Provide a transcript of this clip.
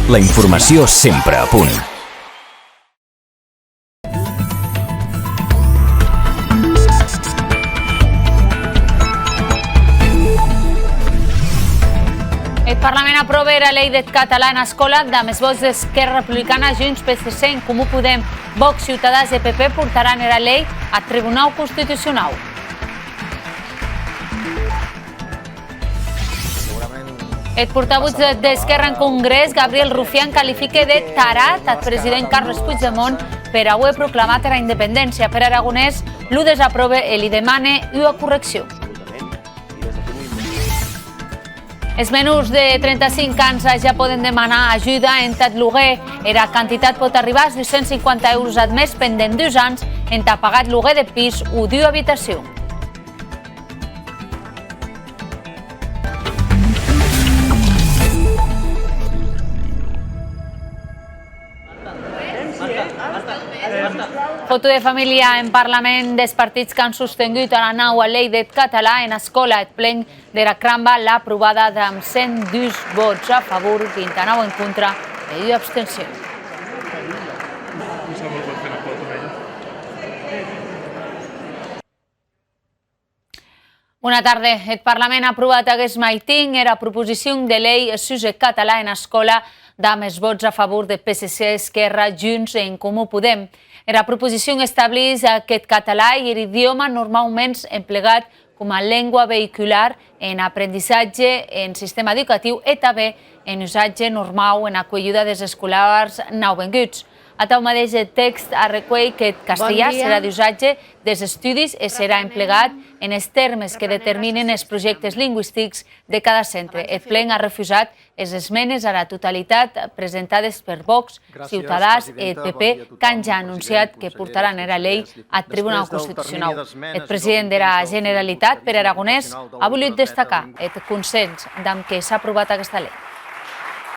La informació sempre a punt. El Parlament aprova la llei del català en escola amb els vots d'Esquerra Republicana, Junts, PSC, En Comú Podem, Vox, Ciutadans i PP portaran la llei al Tribunal Constitucional. El portaveu d'Esquerra en Congrés, Gabriel Rufián, qualifica de tarat al president Carles Puigdemont per haver proclamat la independència. Per Aragonès, l'ho desaprova i li demana una correcció. Els menors de 35 anys ja poden demanar ajuda en tot lloguer. La quantitat pot arribar als 250 euros al mes pendent 2 anys en pagat lloguer de pis o d'habitació. Foto de família en Parlament dels partits que han sostingut a la nova llei del català en escola. El ple de la Cambra l'ha aprovada amb 102 vots a favor, 29 en contra i 1 abstenció. Bona tarda. El Parlament ha aprovat aquest matí la proposició de llei sobre el català en escola amb els vots a favor de PSC, Esquerra, Junts i En Comú Podem. La proposició estableix que el català és l'idioma normalment empleat com a llengua vehicular en aprenentatge en sistema educatiu i també en usatge normal en acollida dels escolars nouvinguts. A tal mateix el text recull que el castellà serà d'usatge dels estudis i serà empleat en els termes que determinen els projectes lingüístics de cada centre. El ple ha refusat les esmenes a la totalitat presentades per Vox, Ciutadans i el PP, que han ja anunciat que portaran la llei al Tribunal Constitucional. El president de la Generalitat, Pere Aragonès, ha volgut destacar el consens amb què s'ha aprovat aquesta llei.